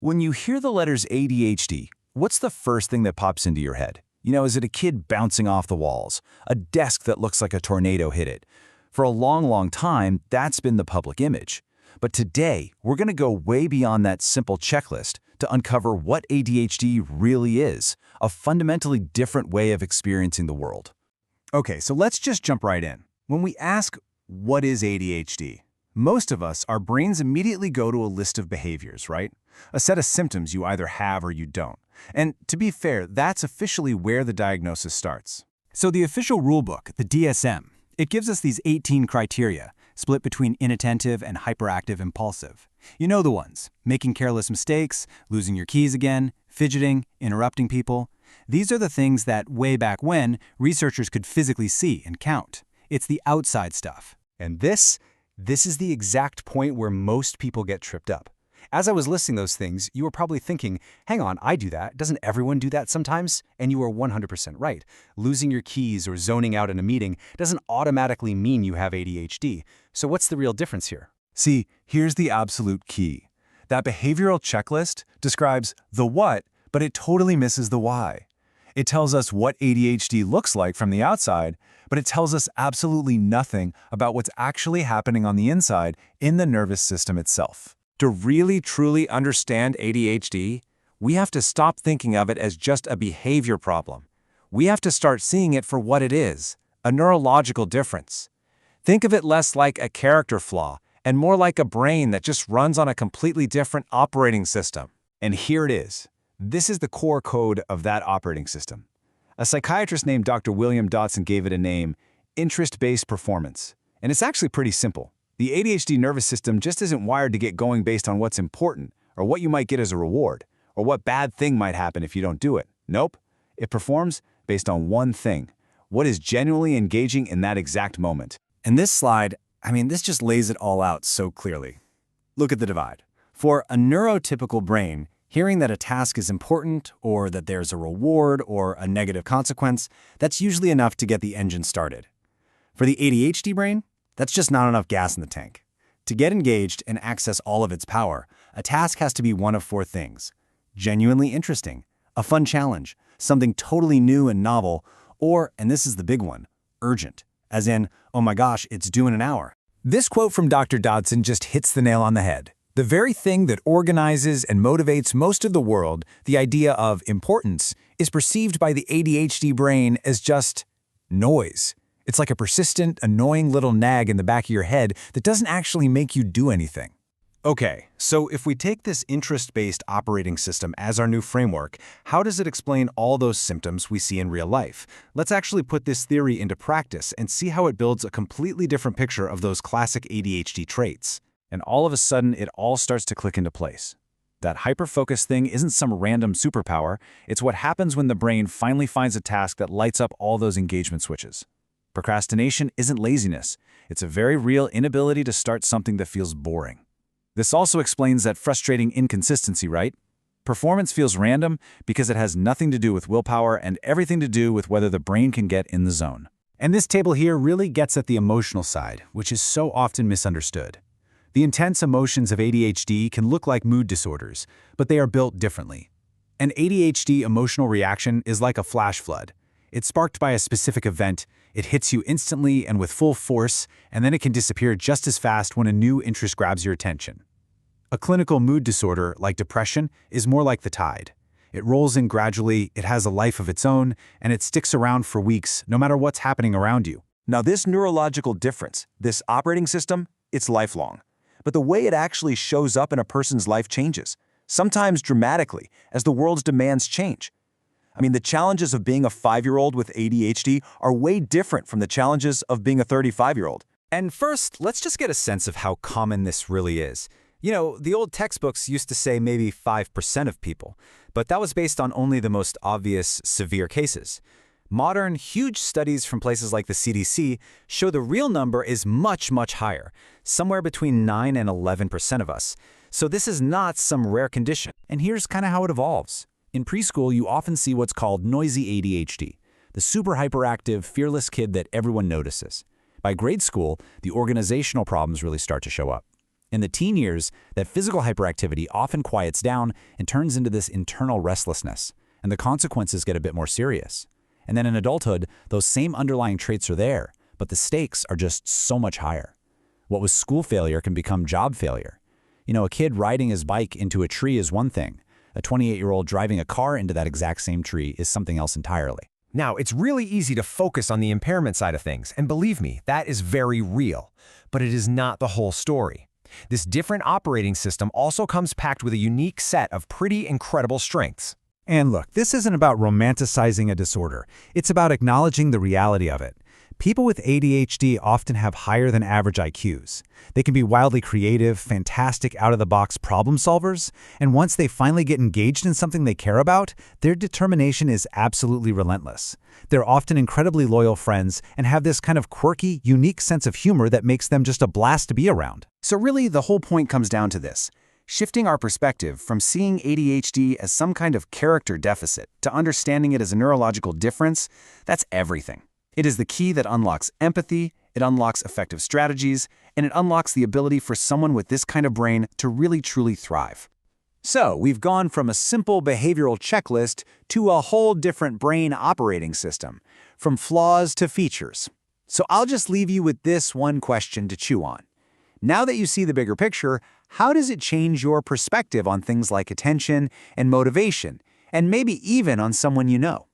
When you hear the letters ADHD, what's the first thing that pops into your head? Is it a kid bouncing off the walls? A desk that looks like a tornado hit it? For a long, long time, that's been the public image. But today, we're going to go way beyond that simple checklist to uncover what ADHD really is, a fundamentally different way of experiencing the world. Okay, so let's just jump right in. When we ask, what is ADHD? Most of us, our brains immediately go to a list of behaviors, right? A set of symptoms you either have or you don't. And to be fair, that's officially where the diagnosis starts. So the official rulebook, the DSM, it gives us these 18 criteria, split between inattentive and hyperactive impulsive. You know the ones: making careless mistakes, losing your keys again, fidgeting, interrupting people. These are the things that, way back when, researchers could physically see and count. It's the outside stuff. And this is the exact point where most people get tripped up. As I was listing those things, you were probably thinking, hang on, I do that. Doesn't everyone do that sometimes? And you are 100% right. Losing your keys or zoning out in a meeting doesn't automatically mean you have ADHD. So what's the real difference here? See, here's the absolute key. That behavioral checklist describes the what, but it totally misses the why. It tells us what ADHD looks like from the outside, but it tells us absolutely nothing about what's actually happening on the inside in the nervous system itself. To really, truly understand ADHD, we have to stop thinking of it as just a behavior problem. We have to start seeing it for what it is, a neurological difference. Think of it less like a character flaw and more like a brain that just runs on a completely different operating system. And here it is. This is the core code of that operating system. A psychiatrist named Dr. William Dodson gave it a name, interest-based performance. And it's actually pretty simple. The ADHD nervous system just isn't wired to get going based on what's important, or what you might get as a reward, or what bad thing might happen if you don't do it. Nope. It performs based on one thing: what is genuinely engaging in that exact moment. And this slide, this just lays it all out so clearly. Look at the divide. For a neurotypical brain, hearing that a task is important, or that there's a reward or a negative consequence, that's usually enough to get the engine started. For the ADHD brain, that's just not enough gas in the tank. To get engaged and access all of its power, a task has to be one of four things: genuinely interesting, a fun challenge, something totally new and novel, or, and this is the big one, urgent, as in, oh my gosh, it's due in an hour. This quote from Dr. Dodson just hits the nail on the head. The very thing that organizes and motivates most of the world, the idea of importance, is perceived by the ADHD brain as just noise. It's like a persistent, annoying little nag in the back of your head that doesn't actually make you do anything. Okay, so if we take this interest-based operating system as our new framework, how does it explain all those symptoms we see in real life? Let's actually put this theory into practice and see how it builds a completely different picture of those classic ADHD traits. And all of a sudden, it all starts to click into place. That hyper-focus thing isn't some random superpower. It's what happens when the brain finally finds a task that lights up all those engagement switches. Procrastination isn't laziness. It's a very real inability to start something that feels boring. This also explains that frustrating inconsistency, right? Performance feels random because it has nothing to do with willpower and everything to do with whether the brain can get in the zone. And this table here really gets at the emotional side, which is so often misunderstood. The intense emotions of ADHD can look like mood disorders, but they are built differently. An ADHD emotional reaction is like a flash flood. It's sparked by a specific event, it hits you instantly and with full force, and then it can disappear just as fast when a new interest grabs your attention. A clinical mood disorder, like depression, is more like the tide. It rolls in gradually, it has a life of its own, and it sticks around for weeks, no matter what's happening around you. Now this neurological difference, this operating system, it's lifelong. But the way it actually shows up in a person's life changes, sometimes dramatically, as the world's demands change. The challenges of being a 5-year-old with ADHD are way different from the challenges of being a 35-year-old. And first, let's just get a sense of how common this really is. The old textbooks used to say maybe 5% of people, but that was based on only the most obvious, severe cases. Modern, huge studies from places like the CDC show the real number is much, much higher, somewhere between 9 and 11% of us. So this is not some rare condition. And here's kind of how it evolves. In preschool, you often see what's called noisy ADHD, the super hyperactive, fearless kid that everyone notices. By grade school, the organizational problems really start to show up. In the teen years, that physical hyperactivity often quiets down and turns into this internal restlessness, and the consequences get a bit more serious. And then in adulthood, those same underlying traits are there, but the stakes are just so much higher. What was school failure can become job failure. A kid riding his bike into a tree is one thing. A 28-year-old driving a car into that exact same tree is something else entirely. Now, it's really easy to focus on the impairment side of things, and believe me, that is very real. But it is not the whole story. This different operating system also comes packed with a unique set of pretty incredible strengths. And look, this isn't about romanticizing a disorder. It's about acknowledging the reality of it. People with ADHD often have higher than average IQs. They can be wildly creative, fantastic out-of-the-box problem solvers, and once they finally get engaged in something they care about, their determination is absolutely relentless. They're often incredibly loyal friends and have this kind of quirky, unique sense of humor that makes them just a blast to be around. So really, the whole point comes down to this: shifting our perspective from seeing ADHD as some kind of character deficit to understanding it as a neurological difference. That's everything. It is the key that unlocks empathy, it unlocks effective strategies, and it unlocks the ability for someone with this kind of brain to really truly thrive. So, we've gone from a simple behavioral checklist to a whole different brain operating system, from flaws to features. So I'll just leave you with this one question to chew on. Now that you see the bigger picture, how does it change your perspective on things like attention and motivation, and maybe even on someone you know?